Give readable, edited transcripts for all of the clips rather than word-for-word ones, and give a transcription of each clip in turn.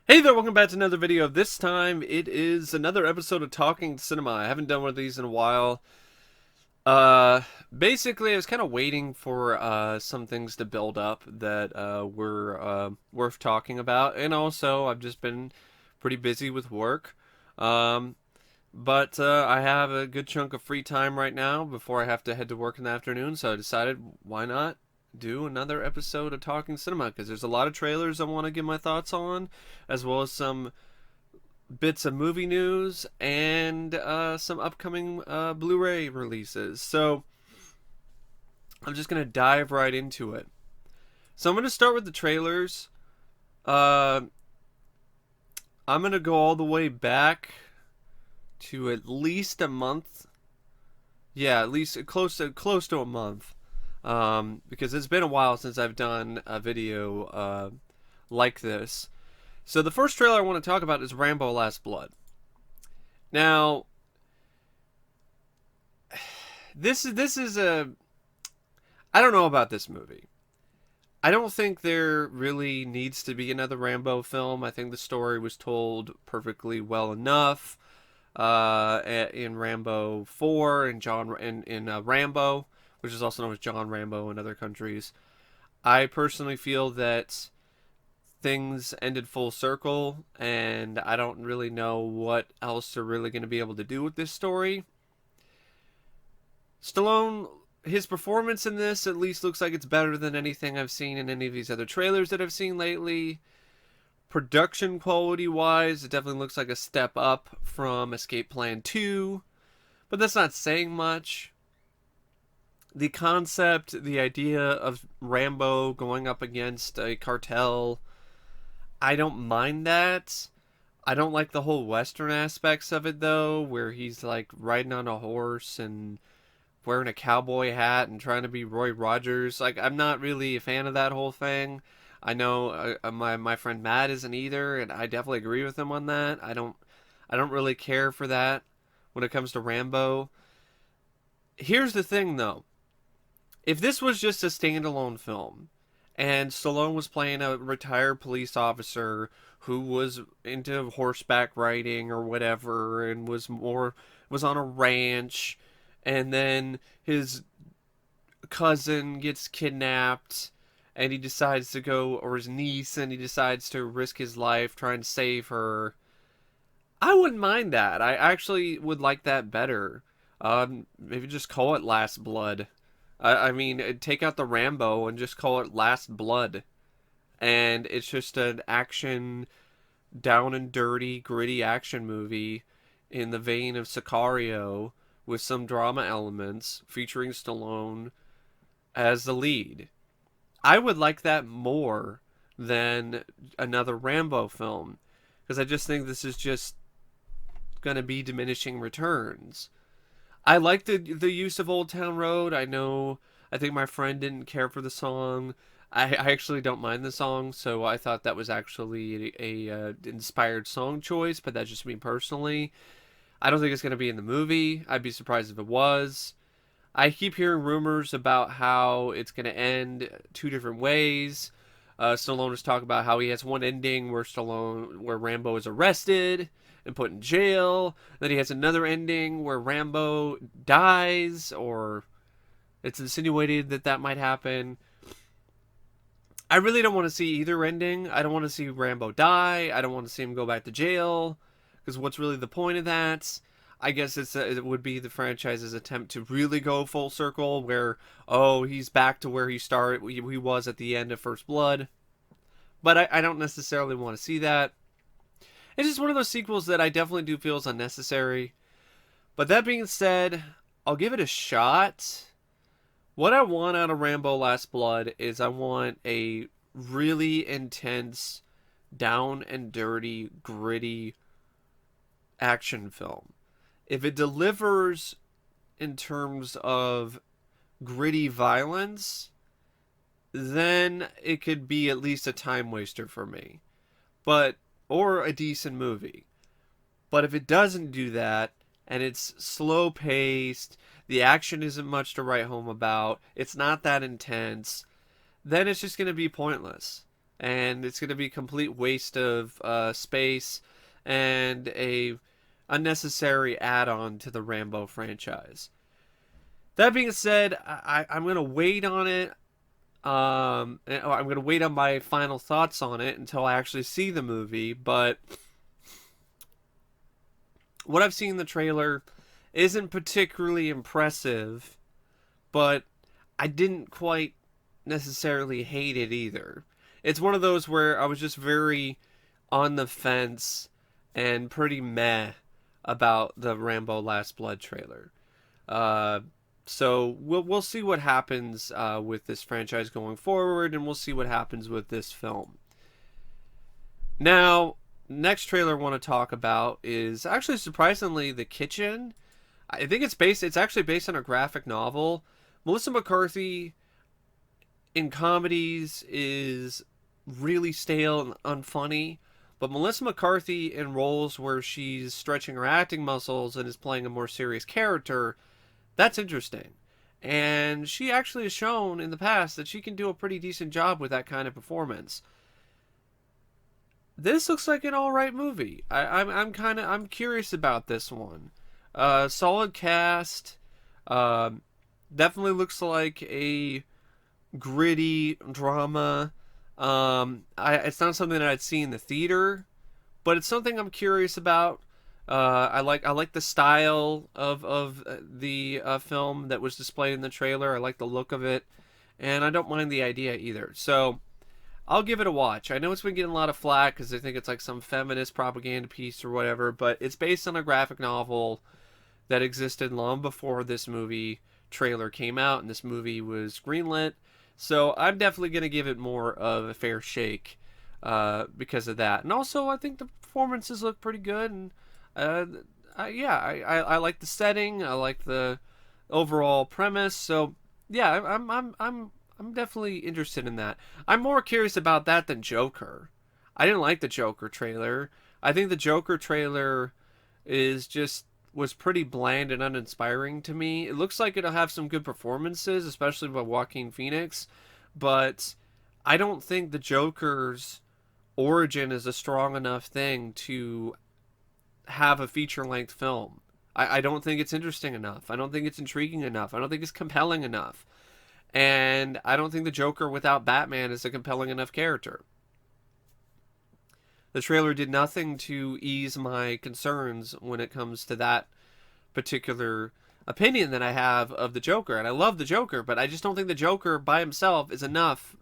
Hey there, welcome back to another video. This time it is another episode of Talking Cinema. I haven't done one of these in a while. Uh, Basically, I was kind of waiting for some things to build up that were worth talking about, and also I've just been pretty busy with work. Um, but I have a good chunk of free time right now before I have to head to work in the afternoon, so I decided why not do another episode of Talking Cinema because there's a lot of trailers I want to give my thoughts on, as well as some bits of movie news and some upcoming Blu-ray releases. So I'm just gonna dive right into it. So I'm gonna start with the trailers. Uh, I'm gonna go all the way back to at least a month. Yeah, at least close to a month. Because it's been a while since I've done a video like this. So the first trailer I want to talk about is Rambo: Last Blood. Now, this is a I don't know about this movie. I don't think there really needs to be another Rambo film. I think the story was told perfectly well enough in Rambo 4 and Rambo, which is also known as John Rambo in other countries. I personally feel that things ended full circle, and I don't really know what else they're really going to be able to do with this story. Stallone, his performance in this at least looks like it's better than anything I've seen in any of these other trailers that I've seen lately. Production quality wise, it definitely looks like a step up from Escape Plan 2, but that's not saying much. The concept, the idea of Rambo going up against a cartel, I don't mind that. I don't like the whole Western aspects of it though, where he's like riding on a horse and wearing a cowboy hat and trying to be Roy Rogers. Like, I'm not really a fan of that whole thing. I know my friend Matt isn't either, and I definitely agree with him on that. I don't really care for that when it comes to Rambo. Here's the thing though. If this was just a standalone film and Stallone was playing a retired police officer who was into horseback riding or whatever and was on a ranch, and then his cousin gets kidnapped and he decides to go, or his niece, and he decides to risk his life trying to save her, I wouldn't mind that. I actually would like that better. Maybe just call it Last Blood. I mean, take out the Rambo and just call it Last Blood. And it's just an action, down and dirty, gritty action movie in the vein of Sicario with some drama elements featuring Stallone as the lead. I would like that more than another Rambo film because I just think this is just going to be diminishing returns. I like the use of Old Town Road. I think my friend didn't care for the song. I actually don't mind the song, so I thought that was actually a inspired song choice, but that's just me personally. I don't think it's going to be in the movie. I'd be surprised if it was. I keep hearing rumors about how it's going to end two different ways. Stallone is talking about how he has one ending where Rambo is arrested and put in jail. Then he has another ending where Rambo dies, or it's insinuated that that might happen. I really don't want to see either ending. I don't want to see Rambo die. I don't want to see him go back to jail. Because what's really the point of that? I guess it would be the franchise's attempt to really go full circle, where he's back to where he was at the end of First Blood. But I don't necessarily want to see that. It's just one of those sequels that I definitely do feel is unnecessary. But that being said, I'll give it a shot. What I want out of Rambo: Last Blood is I want a really intense, down and dirty, gritty action film. If it delivers in terms of gritty violence, then it could be at least a time waster for me. But or a decent movie. But if it doesn't do that and it's slow paced, the action isn't much to write home about, it's not that intense, then it's just going to be pointless. and it's going to be a complete waste of space and a unnecessary add-on to the Rambo franchise. That being said, I'm going to wait on it. I'm going to wait on my final thoughts on it until I actually see the movie. But what I've seen in the trailer isn't particularly impressive, but I didn't quite necessarily hate it either. It's one of those where I was just very on the fence and pretty meh about the Rambo Last Blood trailer. Uh, so we'll see what happens with this franchise going forward, and we'll see what happens with this film. Now, next trailer I want to talk about is actually surprisingly The Kitchen. I think it's actually based on a graphic novel. Melissa McCarthy in comedies is really stale and unfunny, but Melissa McCarthy in roles where she's stretching her acting muscles and is playing a more serious character, that's interesting. And she actually has shown in the past that she can do a pretty decent job with that kind of performance. This looks like an all right movie. I'm curious about this one. Solid cast. Um, Definitely looks like a gritty drama. It's not something that I'd see in the theater, but it's something I'm curious about. I like the style of the film that was displayed in the trailer. I like the look of it, and I don't mind the idea either. So I'll give it a watch. I know it's been getting a lot of flack because I think it's like some feminist propaganda piece or whatever, but it's based on a graphic novel that existed long before this movie trailer came out and this movie was greenlit. So I'm definitely going to give it more of a fair shake because of that. And also, I think the performances look pretty good. And I like the setting. I like the overall premise. So yeah, I'm definitely interested in that. I'm more curious about that than Joker. I didn't like the Joker trailer. I think the Joker trailer is just was pretty bland and uninspiring to me. It looks like it'll have some good performances, especially by Joaquin Phoenix, but I don't think the Joker's origin is a strong enough thing to have a feature-length film. I don't think it's interesting enough. I don't think it's intriguing enough. I don't think it's compelling enough. And I don't think the Joker without Batman is a compelling enough character. The trailer did nothing to ease my concerns when it comes to that particular opinion that I have of the Joker. And I love the Joker, but I just don't think the Joker by himself is enough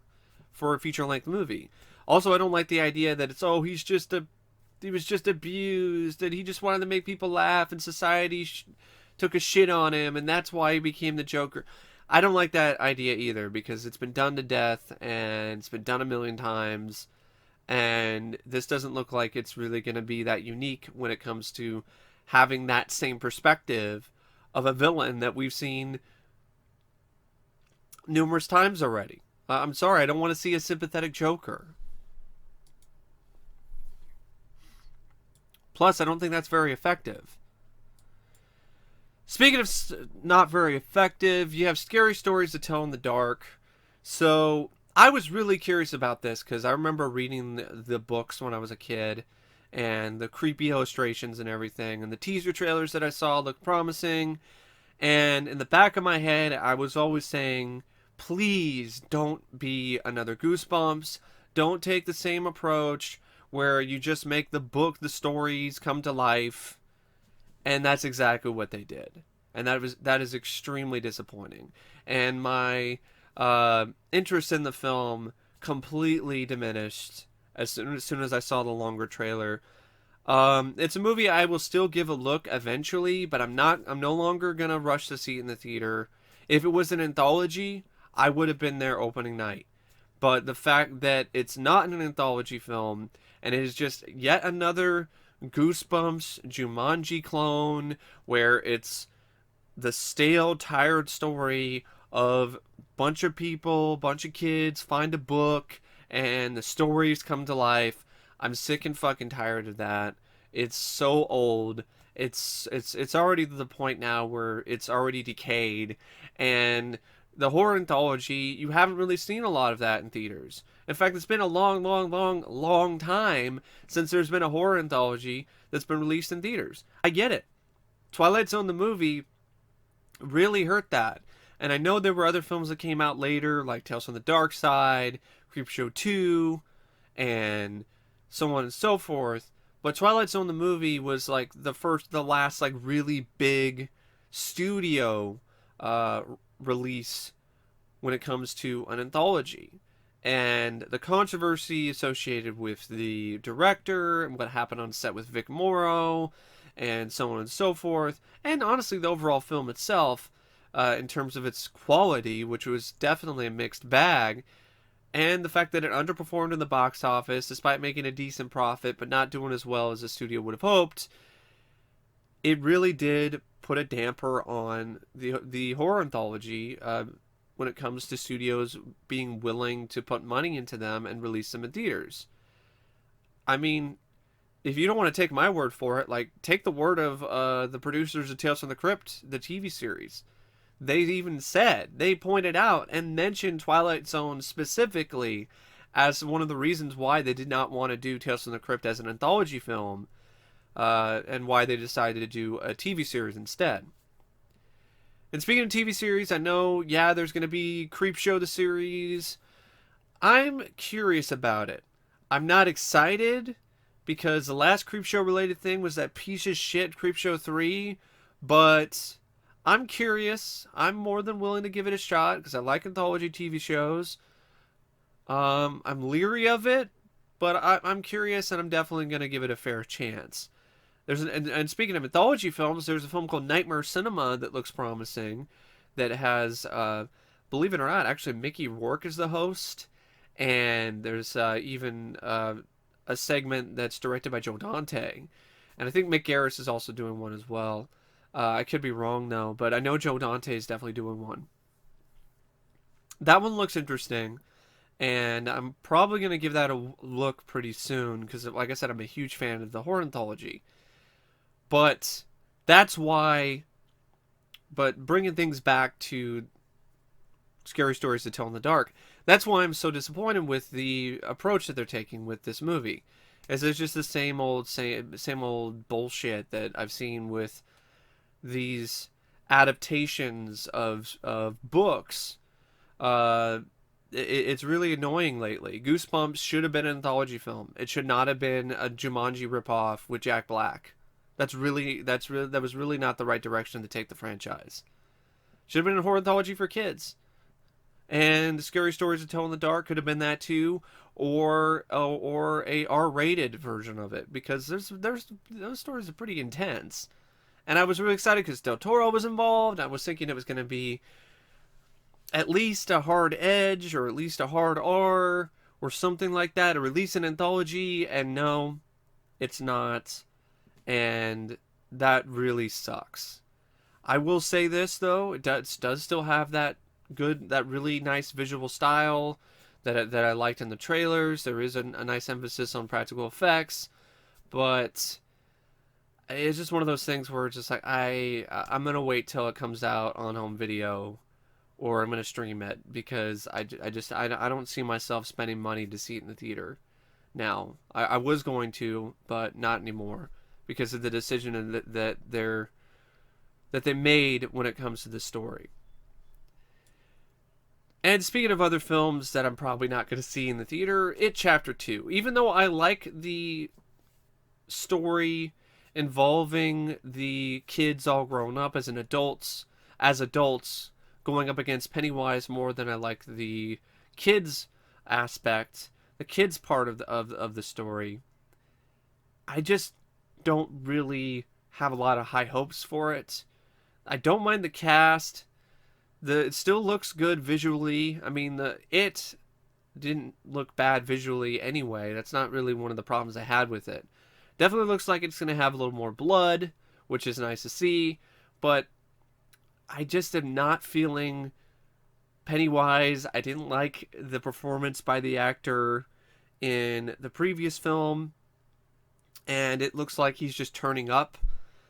for a feature-length movie. Also, I don't like the idea that it's, oh, he was just abused, and he just wanted to make people laugh, and society took a shit on him, and that's why he became the Joker. I don't like that idea either, because it's been done to death, and it's been done a million times, and this doesn't look like it's really going to be that unique when it comes to having that same perspective of a villain that we've seen numerous times already. I'm sorry, I don't want to see a sympathetic Joker. Plus, I don't think that's very effective. Speaking of not very effective, you have scary stories to tell in the dark. So I was really curious about this because I remember reading the books when I was a kid and the creepy illustrations and everything, and the teaser trailers that I saw looked promising. And in the back of my head, I was always saying, please don't be another Goosebumps. Don't take the same approach where you just make the stories come to life. And that's exactly what they did. And that is extremely disappointing. And my interest in the film completely diminished as soon as I saw the longer trailer. It's a movie I will still give a look eventually, but I'm no longer gonna rush to see it in the theater. If it was an anthology, I would have been there opening night. But the fact that it's not an anthology film and it is just yet another Goosebumps Jumanji clone where it's the stale, tired story of bunch of people, bunch of kids find a book and the stories come to life. I'm sick and fucking tired of that. It's so old. It's already to the point now where it's already decayed, and The horror anthology, you haven't really seen a lot of that in theaters. In fact, it's been a long, long, long, long time since there's been a horror anthology that's been released in theaters. I get it. Twilight Zone the movie really hurt that. And I know there were other films that came out later, like Tales from the Dark Side, Creepshow 2, and so on and so forth. But Twilight Zone the movie was like the last like really big studio uh, release when it comes to an anthology. And the controversy associated with the director and what happened on set with Vic Morrow and so on and so forth. And honestly, the overall film itself, in terms of its quality, which was definitely a mixed bag, and the fact that it underperformed in the box office despite making a decent profit but not doing as well as the studio would have hoped, it really did put a damper on the horror anthology when it comes to studios being willing to put money into them and release them in theaters. I mean, if you don't want to take my word for it, like take the word of the producers of Tales from the Crypt, the TV series. They even said, they pointed out and mentioned Twilight Zone specifically as one of the reasons why they did not want to do Tales from the Crypt as an anthology film, and why they decided to do a TV series instead. And speaking of TV series, I know, yeah, there's going to be Creepshow the series. I'm curious about it. I'm not excited because the last Creepshow related thing was that piece of shit Creepshow 3, but I'm curious. I'm more than willing to give it a shot because I like anthology TV shows. I'm leery of it, but I'm curious and I'm definitely going to give it a fair chance. And speaking of anthology films, there's a film called Nightmare Cinema that looks promising, that has, believe it or not, actually Mickey Rourke is the host, and there's even a segment that's directed by Joe Dante, and I think Mick Garris is also doing one as well. I could be wrong though, but I know Joe Dante is definitely doing one. That one looks interesting, and I'm probably going to give that a look pretty soon because, like I said, I'm a huge fan of the horror anthology. But that's why. But bringing things back to Scary Stories to Tell in the Dark, that's why I'm so disappointed with the approach that they're taking with this movie. As it's just the same old bullshit that I've seen with these adaptations of books. It's really annoying lately. Goosebumps should have been an anthology film. It should not have been a Jumanji ripoff with Jack Black. That was really not the right direction to take the franchise. Should have been a horror anthology for kids. And Scary Stories to Tell in the Dark could have been that too, or a R-rated version of it, because there's those stories are pretty intense. And I was really excited because Del Toro was involved. I was thinking it was going to be at least a hard edge or at least a hard R or something like that, or release an anthology, and no, it's not. And that really sucks. I will say this though, it does still have that really nice visual style that I liked in the trailers. There is a nice emphasis on practical effects, but it's just one of those things where it's just like I'm gonna wait till it comes out on home video, or I'm gonna stream it, because I don't see myself spending money to see it in the theater now. I was going to, but not anymore, because of the decision that they made when it comes to this story. And speaking of other films that I'm probably not going to see in the theater, It Chapter 2. Even though I like the story involving the kids all grown up as adults going up against Pennywise more than I like the kids aspect, the kids part of the story, I just don't really have a lot of high hopes for it. I don't mind the cast. It still looks good visually. I mean, it didn't look bad visually anyway. That's not really one of the problems I had with it. Definitely looks like it's going to have a little more blood, which is nice to see, but I just am not feeling Pennywise. I didn't like the performance by the actor in the previous film, and it looks like he's just turning up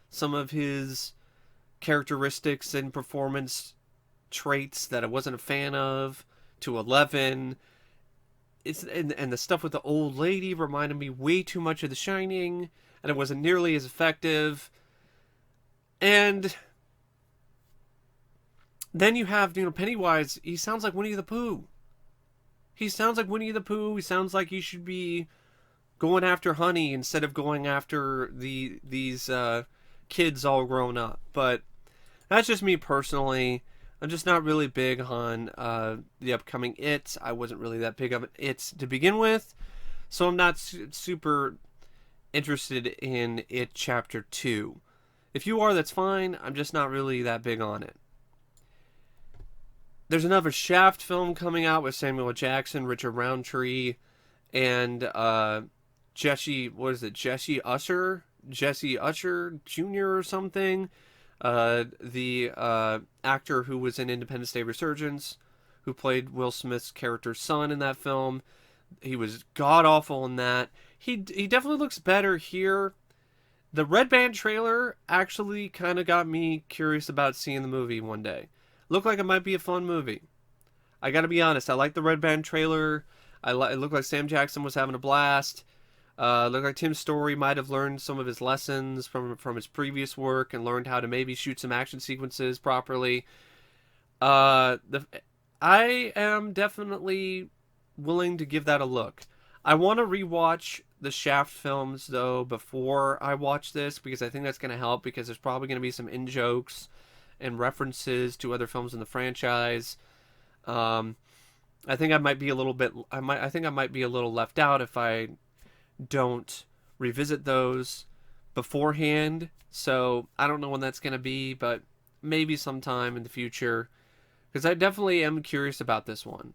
some of his characteristics and performance traits that I wasn't a fan of to 11. And the stuff with the old lady reminded me way too much of The Shining, and it wasn't nearly as effective. And then you have, Pennywise. He sounds like Winnie the Pooh. He sounds like Winnie the Pooh. He sounds like he should be going after honey instead of going after these kids all grown up. But that's just me personally. I'm just not really big on the upcoming It. I wasn't really that big of an It to begin with, so I'm not super interested in It Chapter 2. If you are, that's fine. I'm just not really that big on it. There's another Shaft film coming out with Samuel L. Jackson, Richard Roundtree, and Jesse Usher Jr. or something. The actor who was in Independence Day Resurgence, who played Will Smith's character's son in that film. He was god awful in that. He definitely looks better here. The Red Band trailer actually kind of got me curious about seeing the movie one day. Looked like it might be a fun movie. I gotta be honest, I like the Red Band trailer. It looked like Sam Jackson was having a blast. Looked like Tim Story might have learned some of his lessons from his previous work and learned how to maybe shoot some action sequences properly. I am definitely willing to give that a look. I want to rewatch the Shaft films though before I watch this, because I think that's going to help, because there's probably going to be some in-jokes and references to other films in the franchise. I think I might be a little bit. I think I might be a little left out if I don't revisit those beforehand. So I don't know when that's going to be, but maybe sometime in the future, because I definitely am curious about this one.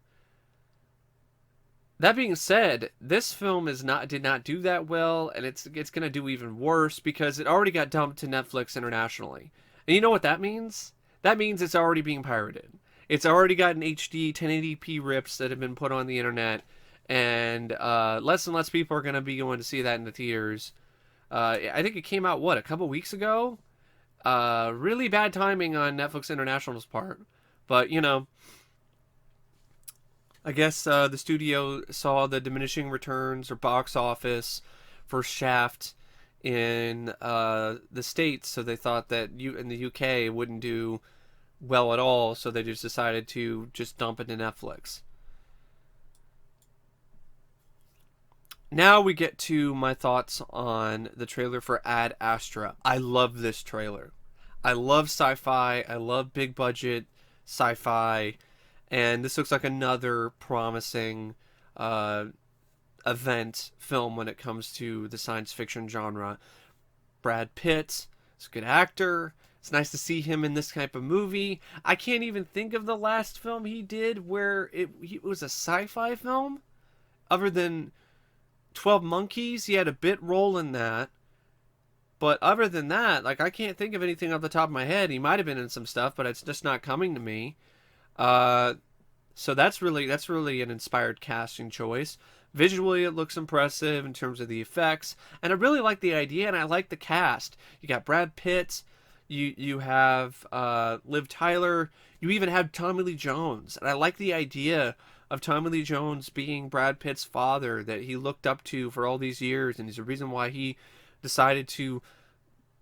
That being said, this film did not do that well, and it's going to do even worse because it already got dumped to Netflix internationally. And you know what that means? That means it's already being pirated. It's already gotten HD 1080p rips that have been put on the internet, and less and less people are going to be going to see that in the theaters. I think it came out, a couple weeks ago? Really bad timing on Netflix International's part. But, I guess the studio saw the diminishing returns or box office for Shaft in the States, so they thought that in the UK it wouldn't do well at all, so they just decided to just dump it to Netflix. Now we get to my thoughts on the trailer for Ad Astra. I love this trailer. I love sci-fi. I love big budget sci-fi. And this looks like another promising event film when it comes to the science fiction genre. Brad Pitt is a good actor. It's nice to see him in this type of movie. I can't even think of the last film he did where it was a sci-fi film. Other than 12 Monkeys, he had a bit role in that. But other than that, I can't think of anything off the top of my head. He might have been in some stuff, but it's just not coming to me. So that's really an inspired casting choice. Visually, it looks impressive in terms of the effects, and I really like the idea, and I like the cast. You got Brad Pitt, you have Liv Tyler, you even have Tommy Lee Jones, and I like the idea of Tommy Lee Jones being Brad Pitt's father that he looked up to for all these years, and he's the reason why he decided to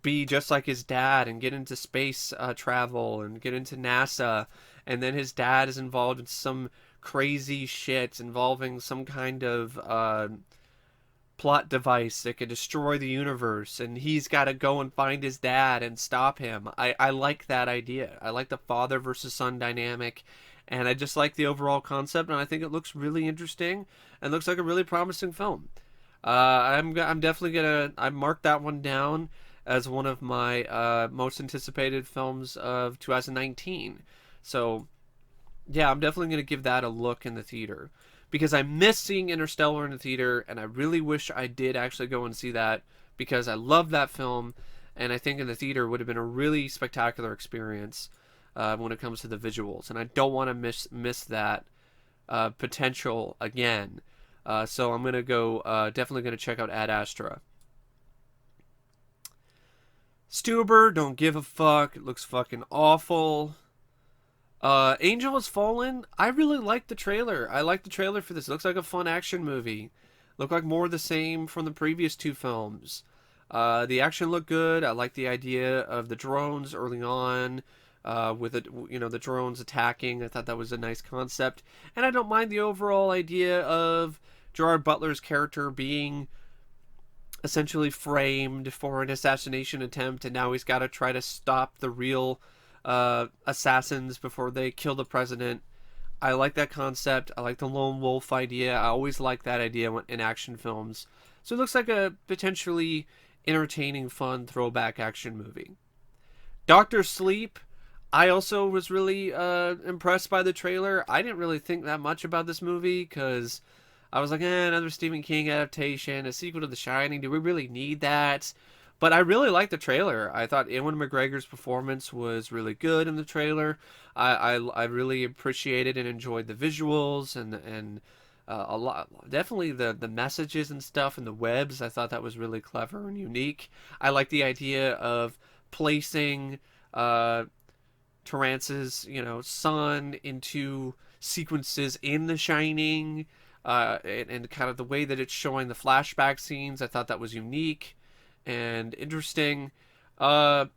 be just like his dad and get into space travel and get into NASA. And then his dad is involved in some crazy shit involving some kind of plot device that could destroy the universe, and he's got to go and find his dad and stop him. I like that idea. I like the father versus son dynamic, and I just like the overall concept, and I think it looks really interesting and looks like a really promising film. I'm definitely gonna mark that one down as one of my most anticipated films of 2019. So, yeah, I'm definitely going to give that a look in the theater. Because I miss seeing Interstellar in the theater, and I really wish I did actually go and see that, because I love that film, and I think in the theater would have been a really spectacular experience when it comes to the visuals. And I don't want to miss that potential again. So I'm going to go, definitely going to check out Ad Astra. Stuber, don't give a fuck. It looks fucking awful. Angel Has Fallen. I really like the trailer. I like the trailer for this. It looks like a fun action movie. Look like more of the same from the previous two films. The action looked good. I like the idea of the drones early on, with it, the drones attacking. I thought that was a nice concept, and I don't mind the overall idea of Gerard Butler's character being essentially framed for an assassination attempt, and now he's got to try to stop the real assassins before they kill the president. I like that concept. I like the lone wolf idea. I always like that idea in action films. So it looks like a potentially entertaining, fun throwback action movie. Doctor Sleep. I also was really impressed by the trailer. I didn't really think that much about this movie because I was like, another Stephen King adaptation, a sequel to The Shining. Do we really need that? But I really liked the trailer. I thought Ewan McGregor's performance was really good in the trailer. I really appreciated and enjoyed the visuals and a lot. Definitely the messages and stuff and the webs. I thought that was really clever and unique. I like the idea of placing Terrence's son into sequences in The Shining, and kind of the way that it's showing the flashback scenes. I thought that was unique and interesting. I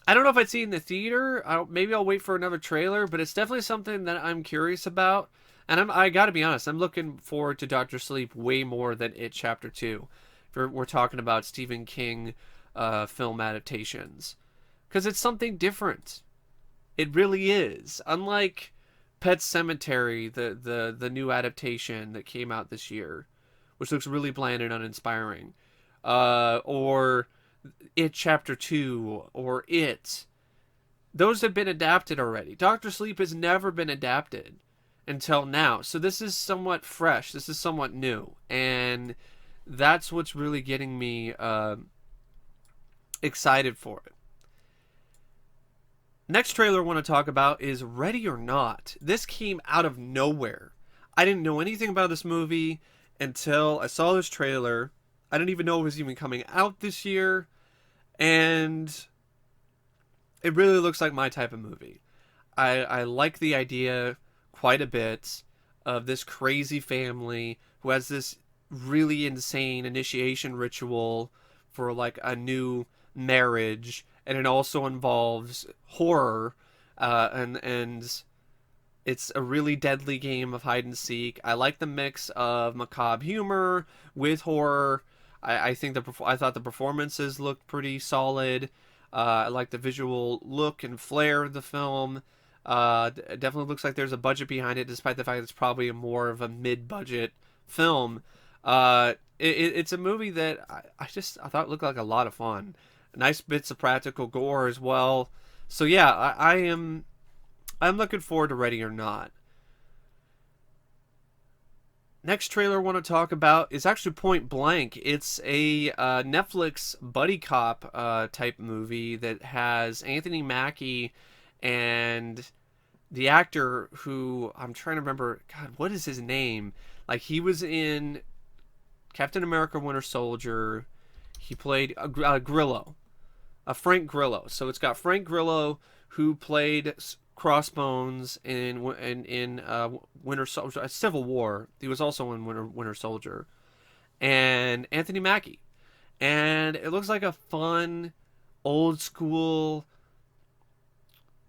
don't know if I'd see it in the theater. Maybe I'll wait for another trailer, but it's definitely something that I'm curious about. And I got to be honest, I'm looking forward to Doctor Sleep way more than It Chapter 2. If we're talking about Stephen King film adaptations. Because it's something different. It really is. Unlike Pet Sematary, the new adaptation that came out this year, which looks really bland and uninspiring. Or It Chapter 2, or It. Those have been adapted already. Doctor Sleep has never been adapted until now. So this is somewhat fresh. This is somewhat new. And that's what's really getting me excited for it. Next trailer I want to talk about is Ready or Not. This came out of nowhere. I didn't know anything about this movie until I saw this trailer. I didn't even know it was even coming out this year. And it really looks like my type of movie. I like the idea quite a bit of this crazy family who has this really insane initiation ritual for like a new marriage, and it also involves horror, and it's a really deadly game of hide and seek. I like the mix of macabre humor with horror. I think I thought the performances looked pretty solid. I like the visual look and flair of the film. It definitely looks like there's a budget behind it, despite the fact it's probably more of a mid-budget film. It's a movie that I thought looked like a lot of fun. Nice bits of practical gore as well. So yeah, I'm looking forward to Ready or Not. Next trailer I want to talk about is actually Point Blank. It's a Netflix buddy cop type movie that has Anthony Mackie and the actor who I'm trying to remember. God, what is his name? Like, he was in Captain America: Winter Soldier. He played Grillo, Frank Grillo. So it's got Frank Grillo, who played Crossbones in Winter Soldier, Civil War. He was also in Winter Soldier, and Anthony Mackie. And it looks like a fun, old school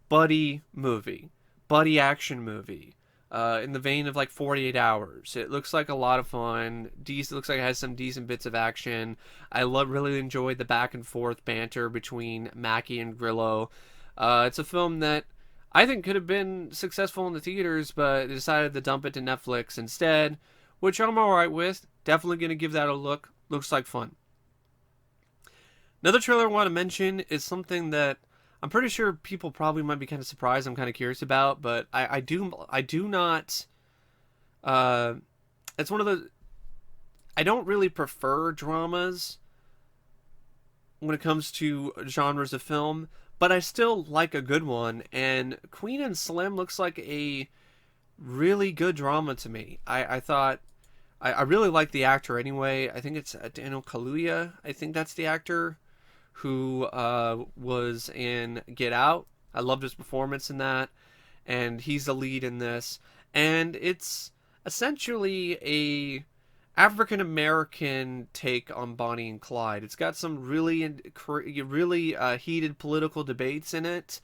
buddy movie, buddy action movie, in the vein of like 48 Hours. It looks like a lot of fun. It looks like it has some decent bits of action. Really enjoyed the back and forth banter between Mackie and Grillo. It's a film that I think could have been successful in the theaters, but they decided to dump it to Netflix instead, which I'm alright with. Definitely going to give that a look. Looks like fun. Another trailer I want to mention is something that I'm pretty sure people probably might be kind of surprised. I'm kind of curious about, but I do not. It's one of the. I don't really prefer dramas when it comes to genres of film, but I still like a good one. And Queen and Slim looks like a really good drama to me. I thought I really like the actor anyway. I think it's Daniel Kaluuya. I think that's the actor who was in Get Out. I loved his performance in that. and he's the lead in this. And it's essentially a African American take on Bonnie and Clyde. It's got some really heated political debates in it,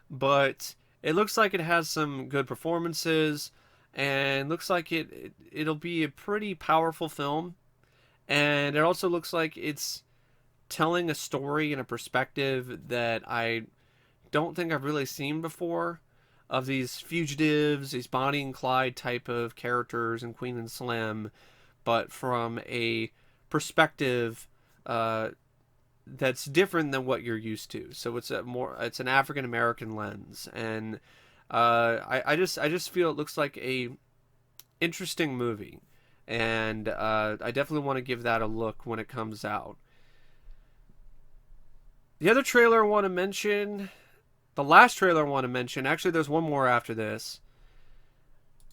but it looks like it has some good performances, and looks like it'll be a pretty powerful film. And it also looks like it's telling a story in a perspective that I don't think I've really seen before, of these fugitives, these Bonnie and Clyde type of characters in Queen and Slim, but from a perspective that's different than what you're used to. So it's an African American lens, and I just feel it looks like a interesting movie, and I definitely want to give that a look when it comes out. The other trailer I want to mention, the last trailer I want to mention, actually there's one more after this,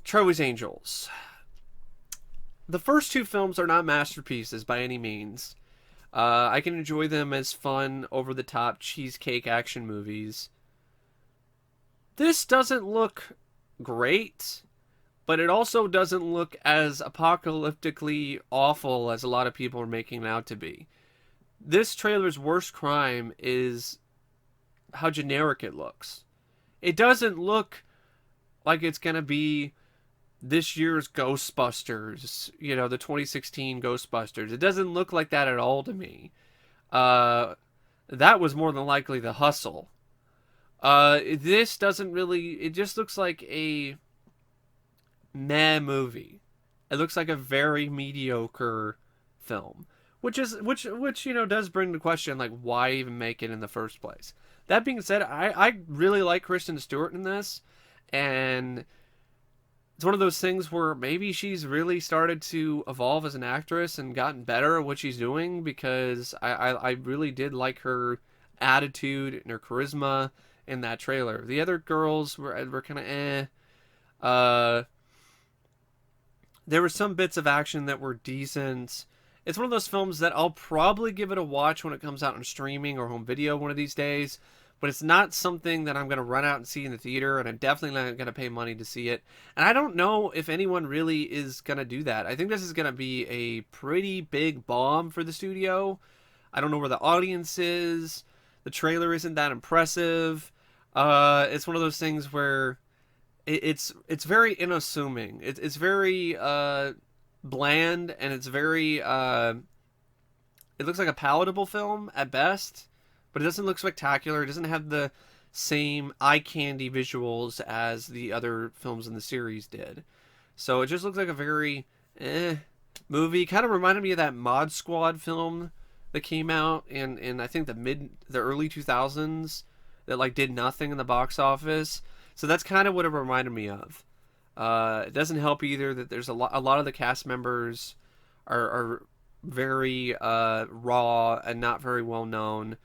Charlie's Angels. The first two films are not masterpieces by any means. I can enjoy them as fun, over-the-top, cheesecake action movies. This doesn't look great, but it also doesn't look as apocalyptically awful as a lot of people are making it out to be. This trailer's worst crime is how generic it looks. It doesn't look like it's going to be this year's Ghostbusters, the 2016 Ghostbusters. It doesn't look like that at all to me. That was more than likely The Hustle. This doesn't really, it just looks like a meh movie. It looks like a very mediocre film, which does bring the question, like, why even make it in the first place? That being said, I really like Kristen Stewart in this, and it's one of those things where maybe she's really started to evolve as an actress and gotten better at what she's doing, because I really did like her attitude and her charisma in that trailer. The other girls were kind of there were some bits of action that were decent. It's one of those films that I'll probably give it a watch when it comes out on streaming or home video one of these days, but it's not something that I'm going to run out and see in the theater, and I'm definitely not going to pay money to see it. And I don't know if anyone really is going to do that. I think this is going to be a pretty big bomb for the studio. I don't know where the audience is. The trailer isn't that impressive. It's one of those things where it's very unassuming. It's very bland, and it's very it looks like a palatable film at best, but it doesn't look spectacular. It doesn't have the same eye candy visuals as the other films in the series did. So it just looks like a very movie. Kind of reminded me of that Mod Squad film that came out in I think the early 2000s that like did nothing in the box office. So that's kind of what it reminded me of. It doesn't help either that there's a lot of the cast members are very raw and not very well known.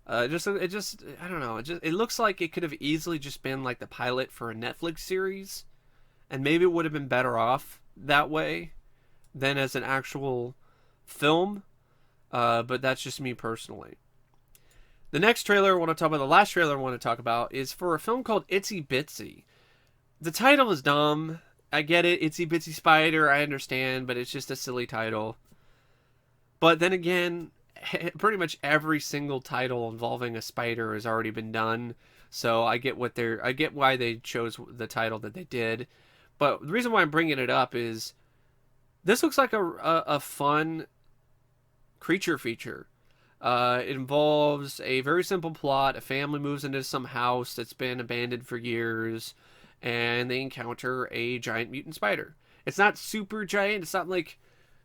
I don't know. It looks like it could have easily just been like the pilot for a Netflix series, and maybe it would have been better off that way than as an actual film. But that's just me personally. The next trailer I want to talk about, the last trailer I want to talk about, is for a film called Itsy Bitsy. The title is dumb. I get it, Itsy Bitsy Spider, I understand, but it's just a silly title. But then again, pretty much every single title involving a spider has already been done. So I get why they chose the title that they did. But the reason why I'm bringing it up is this looks like a fun creature feature. It involves a very simple plot. A family moves into some house that's been abandoned for years, and they encounter a giant mutant spider. It's not super giant. It's not like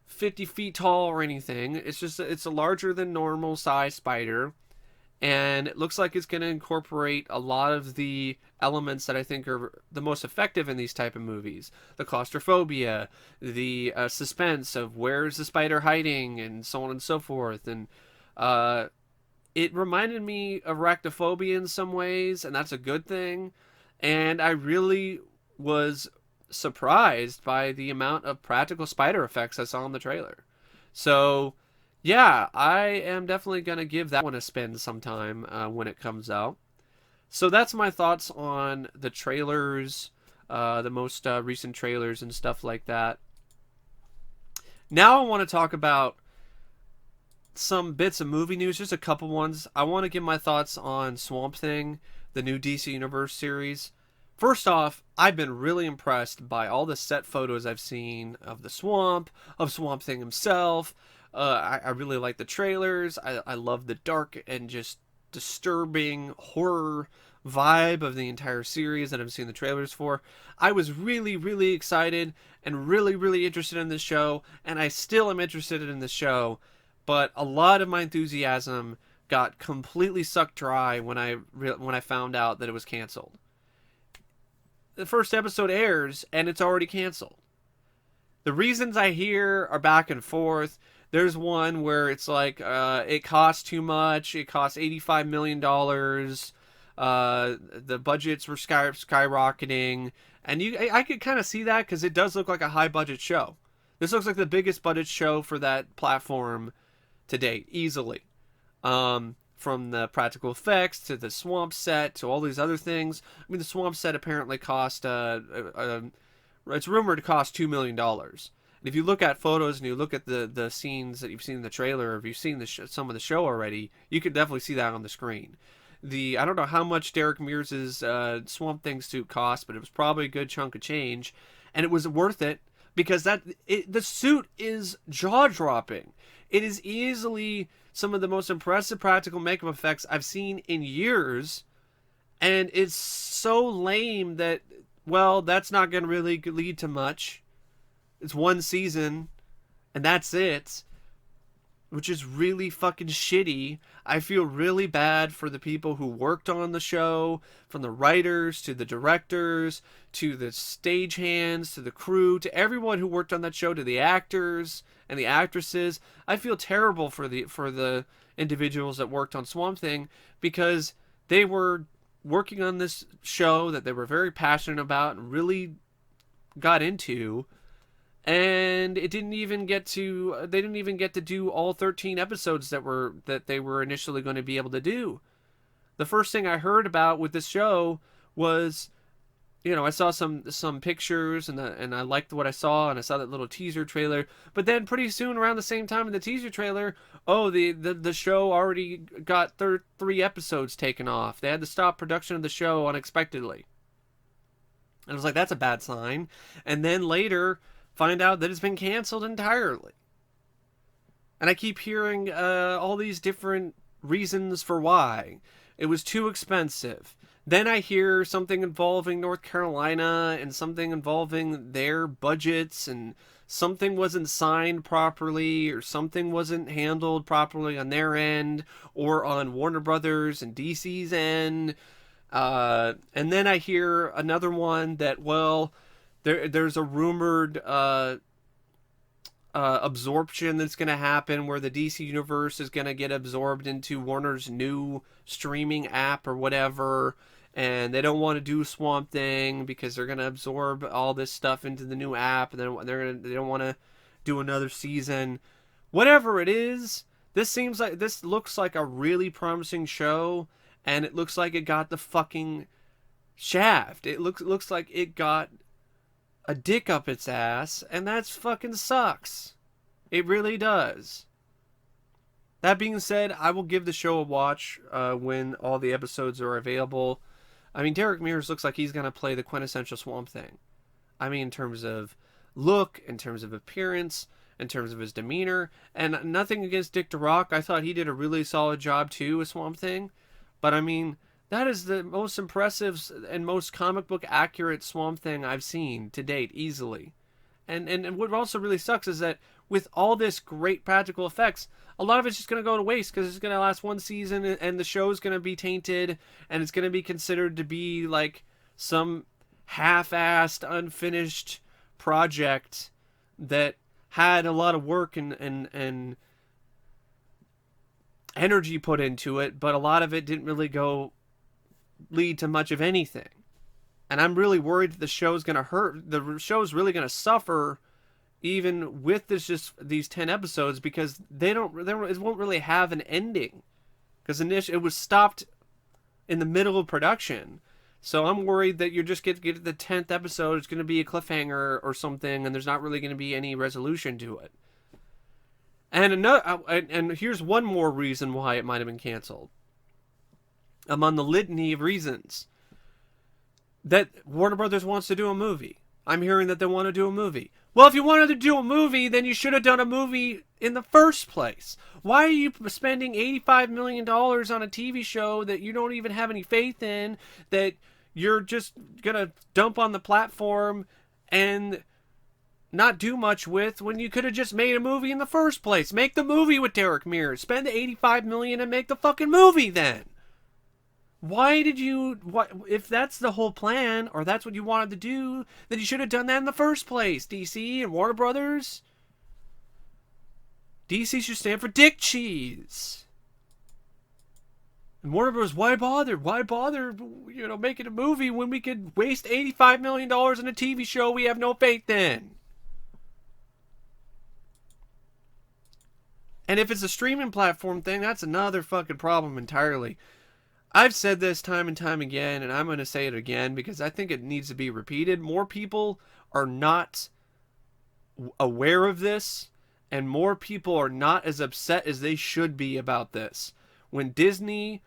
50 feet tall or anything. It's a larger than normal size spider, and it looks like it's going to incorporate a lot of the elements that I think are the most effective in these type of movies. The claustrophobia, the suspense of where's the spider hiding, and so on and so forth. And it reminded me of Arachnophobia in some ways, and that's a good thing. And I really was surprised by the amount of practical spider effects I saw in the trailer. So, yeah, I am definitely going to give that one a spin sometime when it comes out. So that's my thoughts on the trailers, the most recent trailers and stuff like that. Now I want to talk about some bits of movie news, just a couple ones. I want to give my thoughts on Swamp Thing, the new DC Universe series. First off, I've been really impressed by all the set photos I've seen of the swamp, of Swamp Thing himself. I really like the trailers. I love the dark and just disturbing horror vibe of the entire series that I've seen the trailers for. I was really, really excited and really, really interested in this show, and I still am interested in this show, but a lot of my enthusiasm got completely sucked dry when I found out that it was canceled. The first episode airs and it's already canceled. The reasons I hear are back and forth. There's one where it's like it costs too much. It costs $85 million. The budgets were skyrocketing, and I could kind of see that because it does look like a high budget show. This looks like the biggest budget show for that platform to date, easily. From the practical effects to the swamp set to all these other things. I mean, the swamp set apparently cost it's rumored to cost $2 million. And if you look at photos and you look at the scenes that you've seen in the trailer, or if you've seen some of the show already, you can definitely see that on the screen. I don't know how much Derek Mears's Swamp Thing suit cost, but it was probably a good chunk of change, and it was worth it because the suit is jaw dropping. It is easily some of the most impressive practical makeup effects I've seen in years, and it's so lame that, well, that's not going to really lead to much. It's one season, and that's it, which is really fucking shitty. I feel really bad for the people who worked on the show, from the writers to the directors to the stagehands to the crew to everyone who worked on that show, to the actors and the actresses. I feel terrible for the individuals that worked on Swamp Thing, because they were working on this show that they were very passionate about and really got into, and they didn't even get to do all 13 episodes that they were initially going to be able to do. The first thing I heard about with this show was, I saw some pictures, and I liked what I saw, and I saw that little teaser trailer. But then pretty soon, around the same time in the teaser trailer, the show already got 3 episodes taken off. They had to stop production of the show unexpectedly. And I was like, that's a bad sign. And then later, find out that it's been canceled entirely. And I keep hearing all these different reasons for why. It was too expensive. Then I hear something involving North Carolina and something involving their budgets, and something wasn't signed properly, or something wasn't handled properly on their end or on Warner Brothers and DC's end. And then I hear another one that, well, there's a rumored absorption that's going to happen, where the DC universe is going to get absorbed into Warner's new streaming app or whatever, and they don't want to do Swamp Thing because they're going to absorb all this stuff into the new app, and they don't want to do another season. Whatever it is, this looks like a really promising show, and it looks like it got the fucking shaft. It looks like it got a dick up its ass, and that's fucking sucks. It really does. That being said, I will give the show a watch when all the episodes are available. I mean, Derek Mears looks like he's going to play the quintessential Swamp Thing. I mean, in terms of look, in terms of appearance, in terms of his demeanor, and nothing against Dick DeRock. I thought he did a really solid job too with Swamp Thing. But I mean, that is the most impressive and most comic book accurate Swamp Thing I've seen to date, easily. And what also really sucks is that with all this great practical effects, a lot of it's just going to go to waste because it's going to last one season, and the show's going to be tainted, and it's going to be considered to be like some half-assed, unfinished project that had a lot of work and energy put into it, but a lot of it didn't really lead to much of anything. And I'm really worried that the show's going to hurt. The show's really going to suffer even with these 10 episodes, because it won't really have an ending. Because it was stopped in the middle of production. So I'm worried that you're just get to the 10th episode, it's going to be a cliffhanger or something, and there's not really going to be any resolution to it. And here's one more reason why it might have been canceled. Among the litany of reasons that Warner Brothers wants to do a movie. I'm hearing that they want to do a movie. Well, if you wanted to do a movie, then you should have done a movie in the first place. Why are you spending $85 million on a TV show that you don't even have any faith in, that you're just going to dump on the platform and not do much with, when you could have just made a movie in the first place? Make the movie with Derek Mears. Spend the $85 million and make the fucking movie then. Why did you... if that's the whole plan, or that's what you wanted to do, then you should have done that in the first place, DC and Warner Brothers. DC should stand for Dick Cheese. And Warner Brothers, why bother? Why bother, making a movie when we could waste $85 million on a TV show we have no faith in? And if it's a streaming platform thing, that's another fucking problem entirely. I've said this time and time again, and I'm going to say it again because I think it needs to be repeated. More people are not aware of this, and more people are not as upset as they should be about this. When Disney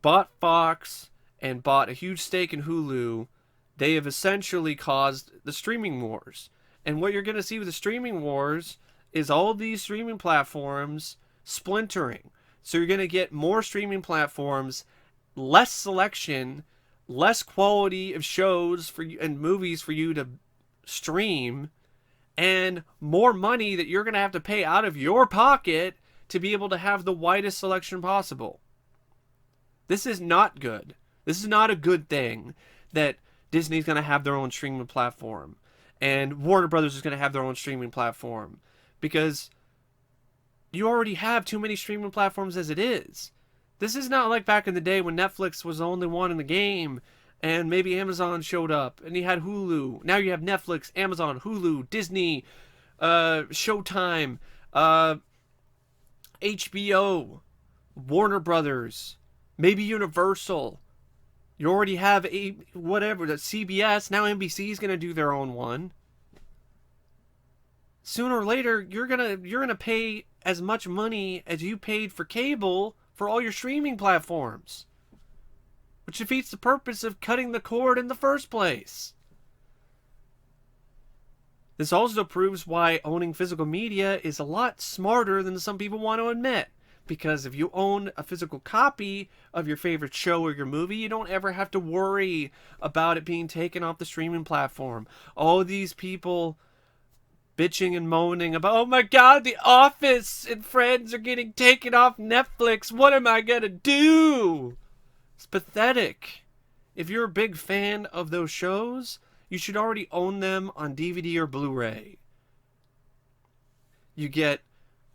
bought Fox and bought a huge stake in Hulu, they have essentially caused the streaming wars. And what you're going to see with the streaming wars is all of these streaming platforms splintering. So you're going to get more streaming platforms, less selection, less quality of shows for you and movies for you to stream, and more money that you're going to have to pay out of your pocket to be able to have the widest selection possible. This is not good. This is not a good thing that Disney's going to have their own streaming platform and Warner Brothers is going to have their own streaming platform, because you already have too many streaming platforms as it is. This is not like back in the day when Netflix was the only one in the game and maybe Amazon showed up and you had Hulu. Now you have Netflix, Amazon, Hulu, Disney, Showtime, HBO, Warner Brothers, maybe Universal. You already have the CBS. Now NBC is going to do their own one. Sooner or later, you're gonna pay as much money as you paid for cable for all your streaming platforms, which defeats the purpose of cutting the cord in the first place. This also proves why owning physical media is a lot smarter than some people want to admit. Because if you own a physical copy of your favorite show or your movie, you don't ever have to worry about it being taken off the streaming platform. All these people bitching and moaning about, oh my god, The Office and Friends are getting taken off Netflix. What am I gonna do? It's pathetic. If you're a big fan of those shows, you should already own them on DVD or Blu-ray. You get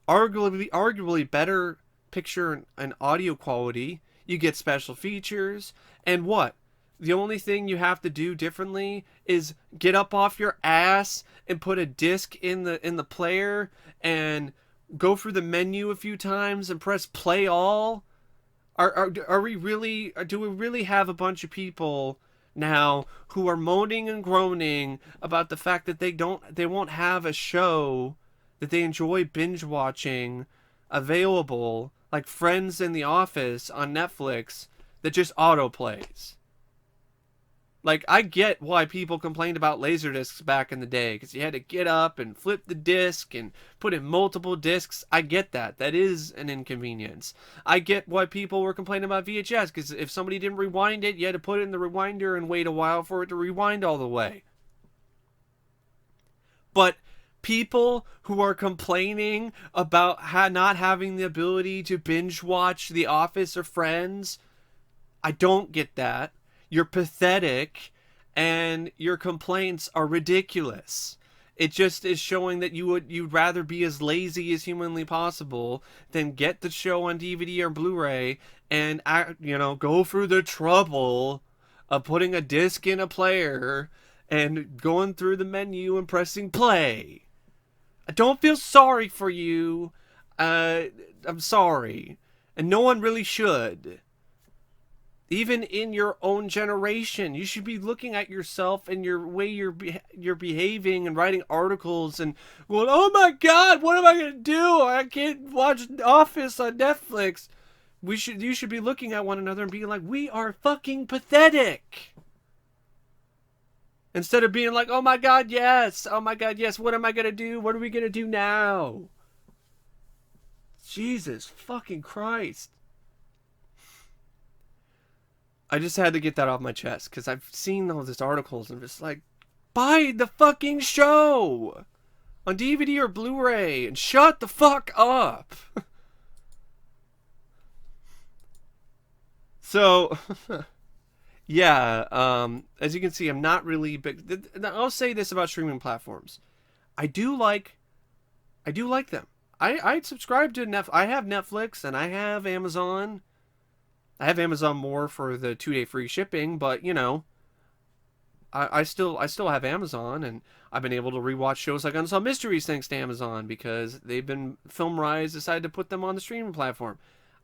arguably better picture and audio quality. You get special features. And what? The only thing you have to do differently is get up off your ass and put a disc in the player and go through the menu a few times and press play all. Do we really have a bunch of people now who are moaning and groaning about the fact that they won't have a show that they enjoy binge watching available, like Friends and The Office on Netflix, that just auto plays? Like, I get why people complained about Laserdiscs back in the day, because you had to get up and flip the disc and put in multiple discs. I get that. That is an inconvenience. I get why people were complaining about VHS, because if somebody didn't rewind it, you had to put it in the rewinder and wait a while for it to rewind all the way. But people who are complaining about not having the ability to binge watch The Office or Friends, I don't get that. You're pathetic, and your complaints are ridiculous. It just is showing that you'd rather be as lazy as humanly possible than get the show on DVD or Blu-ray and go through the trouble of putting a disc in a player and going through the menu and pressing play. I don't feel sorry for you. I'm sorry, and no one really should. Even in your own generation, you should be looking at yourself and your way you're behaving and writing articles and going, "Oh my God, what am I gonna do? I can't watch Office on Netflix." You should be looking at one another and being like, "We are fucking pathetic." Instead of being like, "Oh my God, yes. Oh my God, yes. What am I gonna do? What are we gonna do now?" Jesus fucking Christ. I just had to get that off my chest because I've seen all these articles and I'm just like, buy the fucking show on DVD or Blu-ray and shut the fuck up. So, yeah, as you can see, I'm not really big. I'll say this about streaming platforms. I do like them. I subscribe to Netflix. I have Netflix and I have Amazon. I have Amazon more for the 2-day free shipping, but you know, I still have Amazon, and I've been able to rewatch shows like Unsolved Mysteries thanks to Amazon because they've been Film Rise decided to put them on the streaming platform.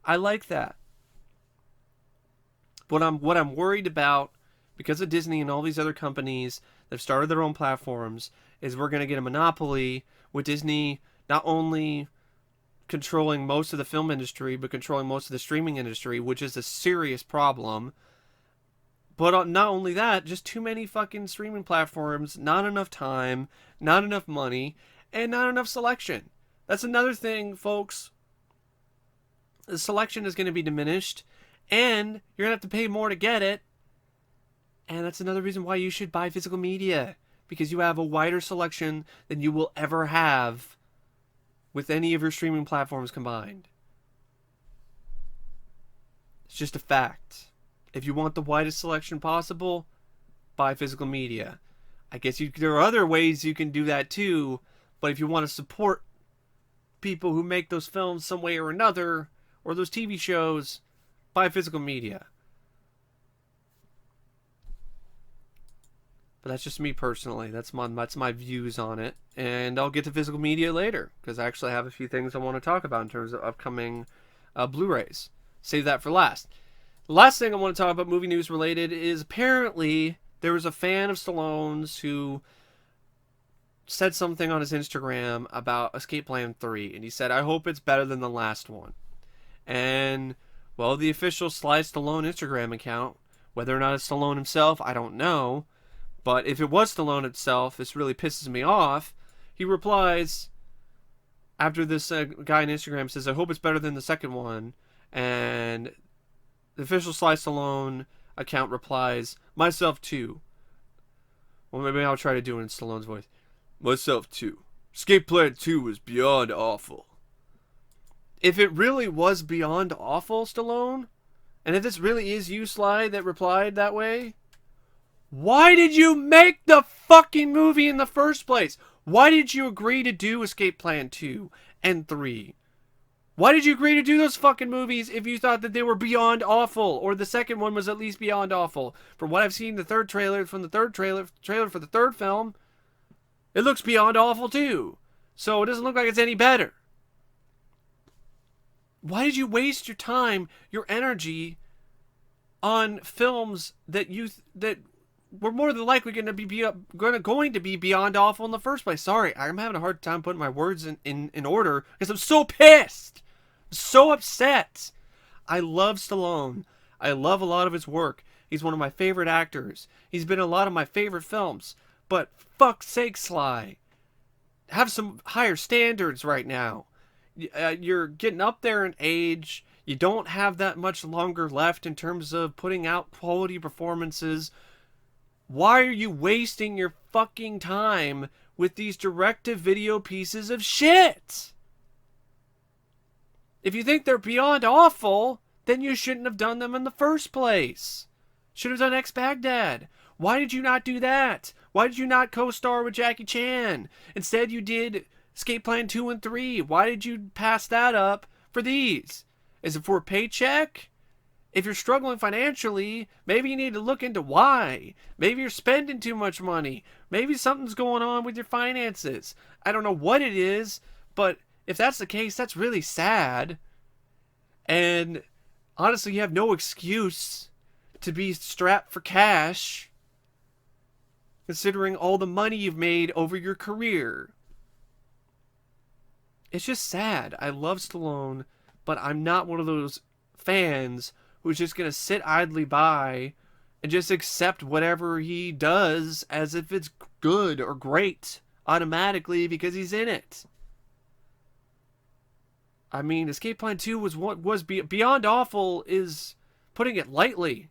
I like that. What I'm worried about, because of Disney and all these other companies that have started their own platforms, is we're gonna get a monopoly with Disney not only controlling most of the film industry, but controlling most of the streaming industry, which is a serious problem. But not only that, just too many fucking streaming platforms, not enough time, not enough money, and not enough selection. That's another thing, folks. The selection is going to be diminished, and you're going to have to pay more to get it. And that's another reason why you should buy physical media, because you have a wider selection than you will ever have with any of your streaming platforms combined. It's just a fact. If you want the widest selection possible, buy physical media. I guess there are other ways you can do that too, but if you want to support people who make those films some way or another, or those TV shows, buy physical media. But that's just me personally. That's my views on it. And I'll get to physical media later, because I actually have a few things I want to talk about in terms of upcoming Blu-rays. Save that for last. The last thing I want to talk about movie news related is apparently there was a fan of Stallone's who said something on his Instagram about Escape Plan 3. And he said, "I hope it's better than the last one." And, well, the official Sly Stallone Instagram account, whether or not it's Stallone himself, I don't know. But if it was Stallone itself, this really pisses me off. He replies, after this guy on Instagram says, "I hope it's better than the second one." And the official Sly Stallone account replies, "Myself too." Well, maybe I'll try to do it in Stallone's voice. "Myself too. Escape Plan 2 was beyond awful." If it really was beyond awful, Stallone, and if this really is you, Sly, that replied that way, why did you make the fucking movie in the first place? Why did you agree to do Escape Plan 2 and 3? Why did you agree to do those fucking movies if you thought that they were beyond awful, or the second one was at least beyond awful? From what I've seen, the third trailer for the third film, it looks beyond awful too. So it doesn't look like it's any better. Why did you waste your time, your energy, on films that were more than likely going to be beyond awful in the first place? Sorry, I'm having a hard time putting my words in order because I'm so pissed. I'm so upset. I love Stallone. I love a lot of his work. He's one of my favorite actors. He's been in a lot of my favorite films. But fuck's sake, Sly, have some higher standards right now. You're getting up there in age. You don't have that much longer left in terms of putting out quality performances. Why are you wasting your fucking time with these direct-to-video pieces of shit? If you think they're beyond awful, then you shouldn't have done them in the first place. Should have done Ex-Baghdad. Why did you not do that? Why did you not co-star with Jackie Chan? Instead, you did Escape Plan 2 and 3. Why did you pass that up for these? Is it for a paycheck? If you're struggling financially, maybe you need to look into why. Maybe you're spending too much money. Maybe something's going on with your finances. I don't know what it is, but if that's the case, that's really sad. And honestly, you have no excuse. to be strapped for cash, considering all the money you've made over your career. It's just sad. I love Stallone, but I'm not one of those fans who's just going to sit idly by and just accept whatever he does as if it's good or great automatically because he's in it. I mean, Escape Plan 2 was beyond awful is putting it lightly.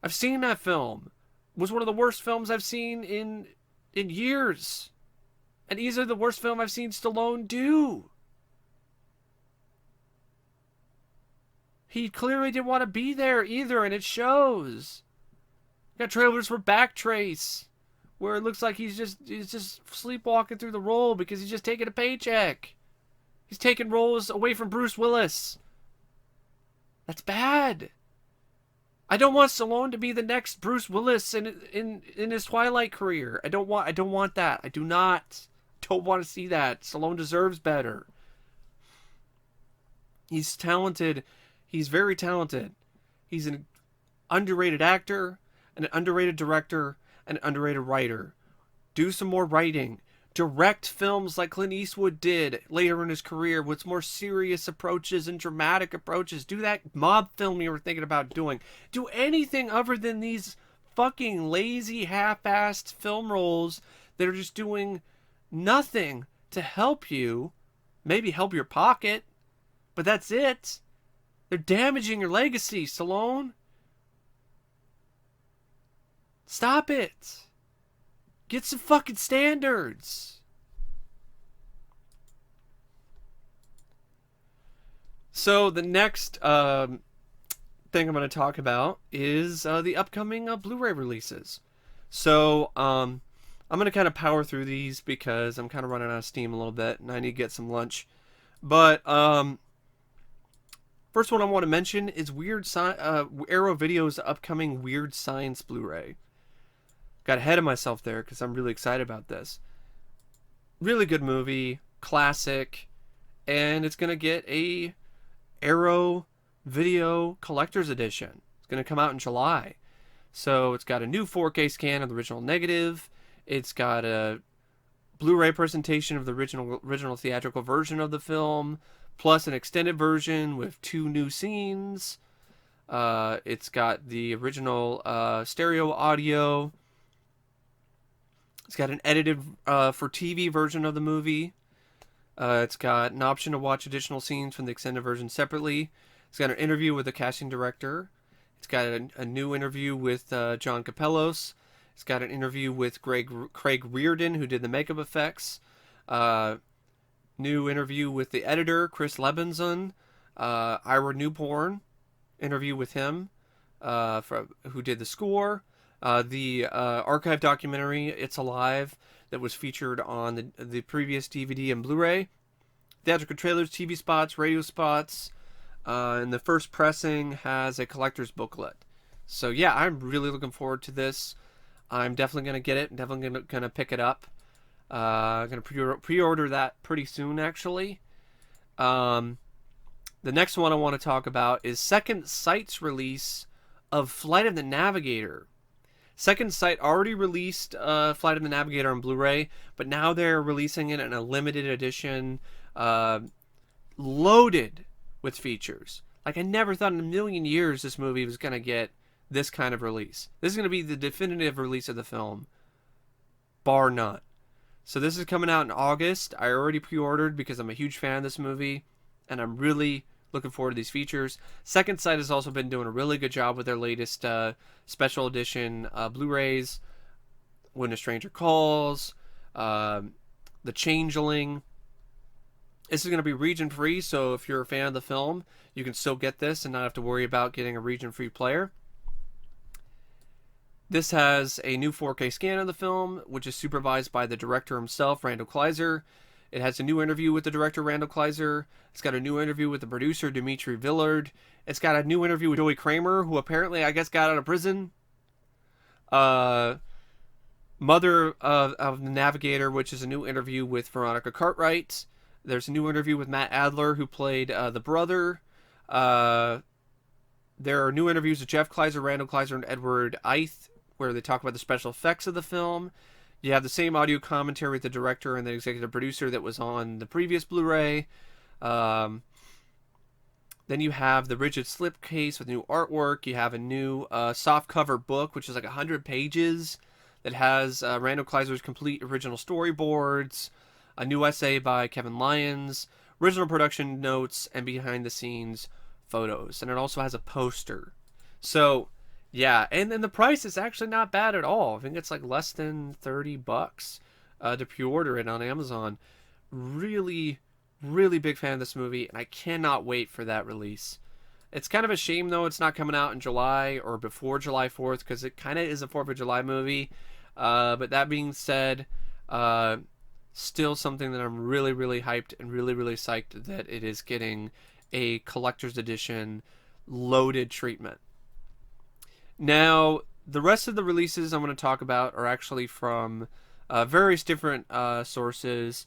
I've seen that film. It was one of the worst films I've seen in years. And easily the worst film I've seen Stallone do. He clearly didn't want to be there either, and it shows. Got trailers for Backtrace, where it looks like he's just sleepwalking through the role because he's just taking a paycheck. He's taking roles away from Bruce Willis. That's bad. I don't want Stallone to be the next Bruce Willis in his Twilight career. I don't want that. I do not. Don't want to see that. Stallone deserves better. He's talented. He's very talented. He's an underrated actor, an underrated director, and an underrated writer. Do some more writing. Direct films like Clint Eastwood did later in his career with more serious approaches and dramatic approaches. Do that mob film you were thinking about doing. Do anything other than these fucking lazy, half-assed film roles that are just doing nothing to help you. Maybe help your pocket, but that's it. They're damaging your legacy, Stallone. Stop it. Get some fucking standards. So the next thing I'm going to talk about is the upcoming Blu-ray releases. So I'm going to kind of power through these because I'm kind of running out of steam a little bit and I need to get some lunch. But first one I want to mention is Arrow Video's upcoming Weird Science Blu-ray. Got ahead of myself there because I'm really excited about this. Really good movie, classic, and it's going to get a Arrow Video Collector's Edition. It's going to come out in July. So it's got a new 4K scan of the original negative. It's got a Blu-ray presentation of the original theatrical version of the film, plus an extended version with 2 new scenes. It's got the original stereo audio. It's got an edited for TV version of the movie. It's got an option to watch additional scenes from the extended version separately. It's got an interview with the casting director. It's got a new interview with John Capellos. It's got an interview with Craig Reardon, who did the makeup effects. New interview with the editor, Chris Lebenson. Ira Newborn, interview with him, who did the score. The archive documentary, It's Alive, that was featured on the previous DVD and Blu-ray. Theatrical trailers, TV spots, radio spots. And the first pressing has a collector's booklet. So yeah, I'm really looking forward to this. I'm definitely going to get it. I'm definitely going to pick it up. I'm going to pre-order that pretty soon, actually. The next one I want to talk about is Second Sight's release of Flight of the Navigator. Second Sight already released Flight of the Navigator on Blu-ray, but now they're releasing it in a limited edition, loaded with features. Like, I never thought in a million years this movie was going to get this kind of release. This is going to be the definitive release of the film, bar none. So this is coming out in August. I already pre-ordered because I'm a huge fan of this movie, and I'm really looking forward to these features. Second Sight has also been doing a really good job with their latest special edition Blu-rays. When a Stranger Calls, The Changeling. This is going to be region-free, so if you're a fan of the film, you can still get this and not have to worry about getting a region-free player. This has a new 4K scan of the film, which is supervised by the director himself, Randall Kleiser. It has a new interview with the director, Randall Kleiser. It's got a new interview with the producer, Dimitri Villard. It's got a new interview with Joey Kramer, who apparently, I guess, got out of prison. Mother of the Navigator, which is a new interview with Veronica Cartwright. There's a new interview with Matt Adler, who played the brother. There are new interviews with Jeff Kleiser, Randall Kleiser, and Edward Eith, where they talk about the special effects of the film. You have the same audio commentary with the director and the executive producer that was on the previous Blu-ray. Um, then you have the rigid slipcase with new artwork. You have a new softcover book, which is like 100 pages, that has Randall Kleiser's complete original storyboards, a new essay by Kevin Lyons, original production notes, and behind-the-scenes photos. And it also has a poster. So, yeah, and then the price is actually not bad at all. I think it's like less than $30 to pre-order it on Amazon. Really, really big fan of this movie, and I cannot wait for that release. It's kind of a shame, though, it's not coming out in July or before July 4th, because it kind of is a 4th of July movie. But that being said, still something that I'm really, really hyped and really, really psyched that it is getting a collector's edition loaded treatment. Now, the rest of the releases I'm going to talk about are actually from various different sources.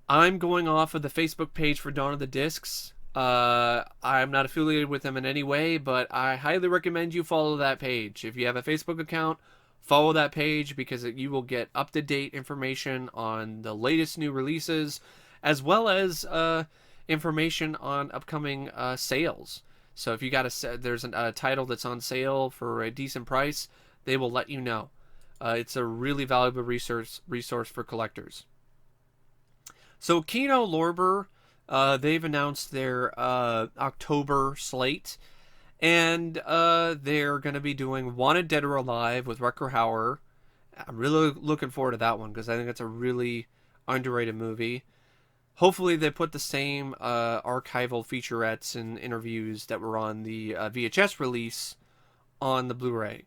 I'm going off of the Facebook page for Dawn of the Discs. I'm not affiliated with them in any way, but I highly recommend you follow that page. If you have a Facebook account, follow that page, because you will get up-to-date information on the latest new releases, as well as information on upcoming sales. So if you got there's a title that's on sale for a decent price, they will let you know. It's a really valuable resource for collectors. So Kino Lorber, they've announced their October slate, and they're going to be doing Wanted Dead or Alive with Rutger Hauer. I'm really looking forward to that one, because I think it's a really underrated movie. Hopefully they put the same archival featurettes and interviews that were on the VHS release on the Blu-ray,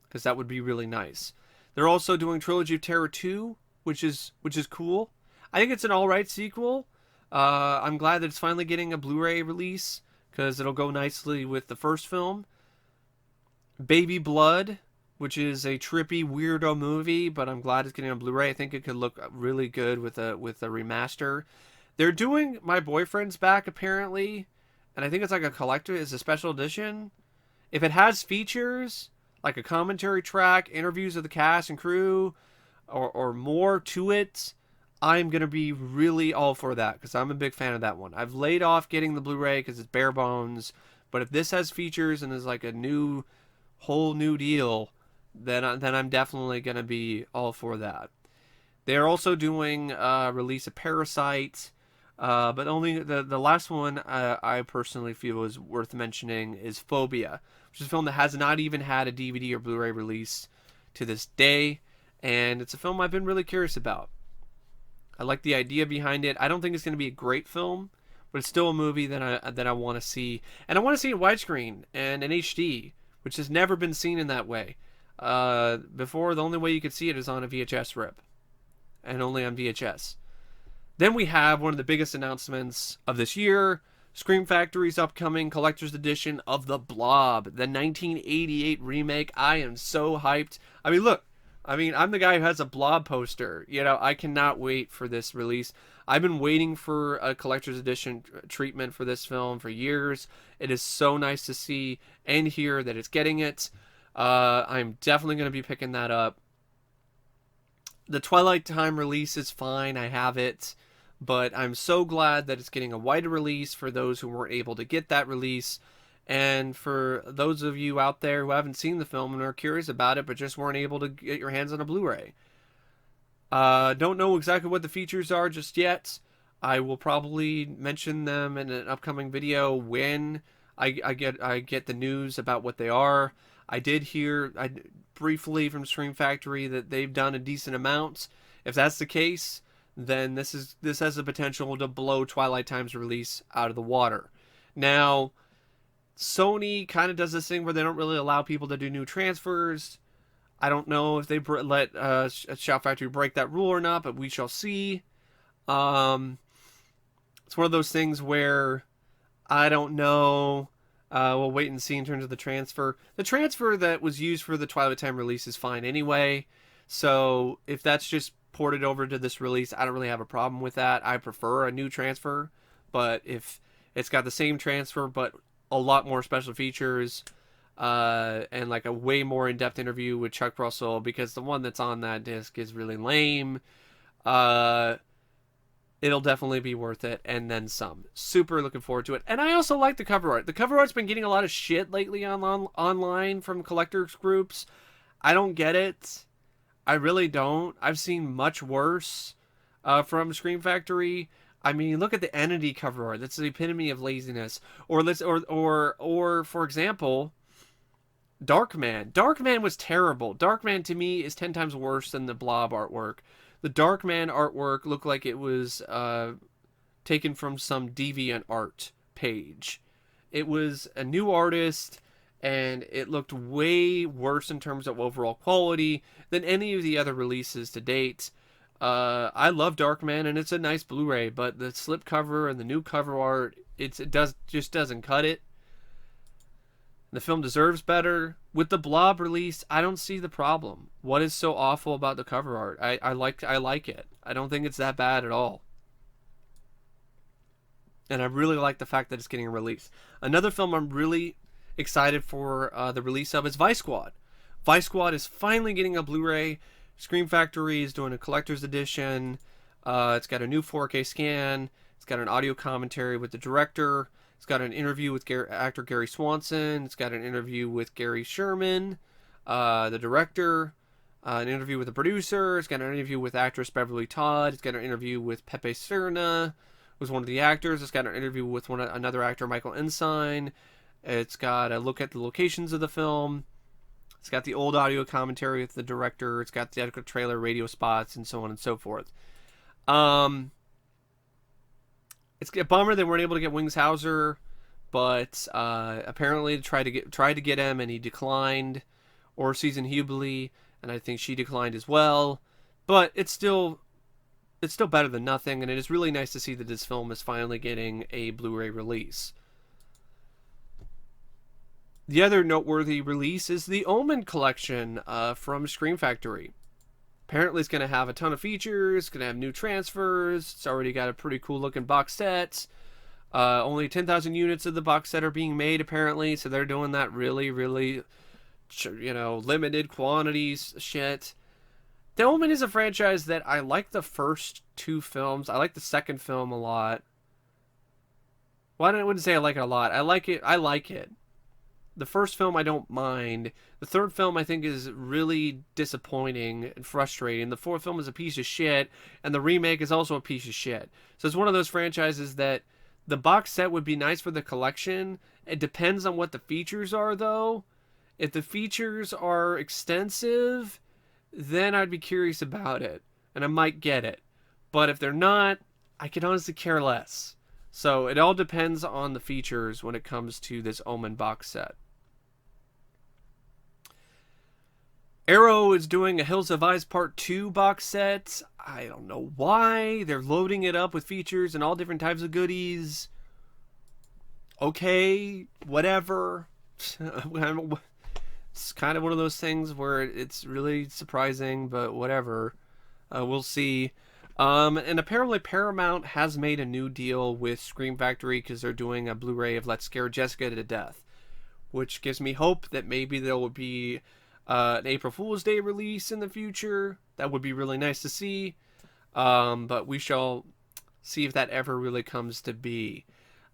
because that would be really nice. They're also doing Trilogy of Terror 2, which is cool. I think it's an alright sequel. I'm glad that it's finally getting a Blu-ray release, because it'll go nicely with the first film. Baby Blood, which is a trippy, weirdo movie, but I'm glad it's getting on Blu-ray. I think it could look really good with a remaster. They're doing My Boyfriend's Back, apparently, and I think it's like a collector, it's a special edition. If it has features, like a commentary track, interviews of the cast and crew, or more to it, I'm going to be really all for that, because I'm a big fan of that one. I've laid off getting the Blu-ray because it's bare bones, but if this has features and is like a whole new deal, then I'm definitely going to be all for that. They're also doing release of Parasite, but only the last one I personally feel is worth mentioning is Phobia, which is a film that has not even had a DVD or Blu-ray release to this day, and it's a film I've been really curious about. I like the idea behind it. I don't think it's going to be a great film, but it's still a movie that I want to see, and I want to see it widescreen and in HD, which has never been seen in that way. Before, the only way you could see it is on a VHS rip, and only on VHS. Then we have one of the biggest announcements of this year, Scream Factory's upcoming collector's edition of The Blob, the 1988 remake. I am so hyped. I mean, look, I'm the guy who has a Blob poster. I cannot wait for this release. I've been waiting for a collector's edition treatment for this film for years. It is so nice to see and hear that it's getting it. I'm definitely going to be picking that up. The Twilight Time release is fine. I have it. But I'm so glad that it's getting a wider release for those who weren't able to get that release. And for those of you out there who haven't seen the film and are curious about it, but just weren't able to get your hands on a Blu-ray. Don't know exactly what the features are just yet. I will probably mention them in an upcoming video when I get the news about what they are. I did hear briefly from Scream Factory that they've done a decent amount. If that's the case, then this has the potential to blow Twilight Time's release out of the water. Now, Sony kind of does this thing where they don't really allow people to do new transfers. I don't know if they let Shout Factory break that rule or not, but we shall see. It's one of those things where I don't know. We'll wait and see in terms of the transfer. The transfer that was used for the Twilight Time release is fine anyway. So if that's just ported over to this release, I don't really have a problem with that. I prefer a new transfer, but if it's got the same transfer but a lot more special features, and like a way more in-depth interview with Chuck Russell, because the one that's on that disc is really lame. Uh, it'll definitely be worth it, and then some. Super looking forward to it. And I also like the cover art. The cover art's been getting a lot of shit lately online from collectors groups. I don't get it. I really don't. I've seen much worse from Scream Factory. I mean, look at the Entity cover art. That's the epitome of laziness. Or for example, Darkman. Darkman was terrible. Darkman to me is 10 times worse than the Blob artwork. The Darkman artwork looked like it was taken from some deviant art page. It was a new artist, and it looked way worse in terms of overall quality than any of the other releases to date. I love Darkman, and it's a nice Blu-ray, but the slipcover and the new cover art, just doesn't cut it. The film deserves better. With the Blob release, I don't see the problem. What is so awful about the cover art? I like it. I don't think it's that bad at all. And I really like the fact that it's getting a release. Another film I'm really excited for the release of is Vice Squad. Vice Squad is finally getting a Blu-ray. Scream Factory is doing a collector's edition. It's got a new 4K scan. It's got an audio commentary with the director. It's got an interview with actor Gary Swanson. It's got an interview with Gary Sherman, the director. An interview with the producer. It's got an interview with actress Beverly Todd. It's got an interview with Pepe Serna, who's one of the actors. It's got an interview with another actor, Michael Ensign. It's got a look at the locations of the film. It's got the old audio commentary with the director. It's got the edited trailer, radio spots, and so on and so forth. It's a bummer they weren't able to get Wings Hauser, but apparently tried to get him, and he declined. Or Susan Hubley, and I think she declined as well. But it's still better than nothing, and it is really nice to see that this film is finally getting a Blu-ray release. The other noteworthy release is the Omen collection from Scream Factory. Apparently it's going to have a ton of features, it's going to have new transfers, it's already got a pretty cool looking box set. Only 10,000 units of the box set are being made apparently, so they're doing that really, really, limited quantities shit. The Omen is a franchise that I like the first two films. I like the second film a lot. Well, I wouldn't say I like it a lot. I like it. The first film I don't mind. The third film I think is really disappointing and frustrating. The fourth film is a piece of shit, and the remake is also a piece of shit. So it's one of those franchises that the box set would be nice for the collection. It depends on what the features are, though. If the features are extensive, then I'd be curious about it, and I might get it. But if they're not, I could honestly care less. So it all depends on the features when it comes to this Omen box set. Arrow is doing a Hills Have Eyes Part 2 box set. I don't know why. They're loading it up with features and all different types of goodies. Okay, whatever. It's kind of one of those things where it's really surprising, but whatever. We'll see. And apparently Paramount has made a new deal with Scream Factory because they're doing a Blu-ray of Let's Scare Jessica to Death, which gives me hope that maybe there will be an April Fool's Day release in the future. That would be really nice to see. But we shall see if that ever really comes to be.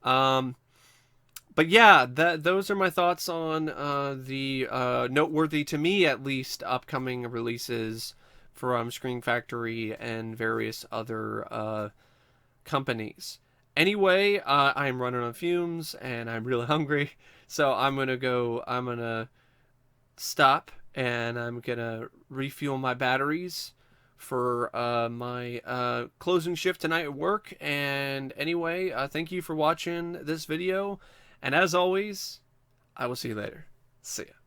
But yeah, those are my thoughts on the noteworthy, to me at least, upcoming releases from Scream Factory and various other companies. Anyway, I'm running on fumes and I'm really hungry, so I'm gonna stop and I'm gonna refuel my batteries for my closing shift tonight at work. And anyway, thank you for watching this video, and as always, I will see you later. See ya.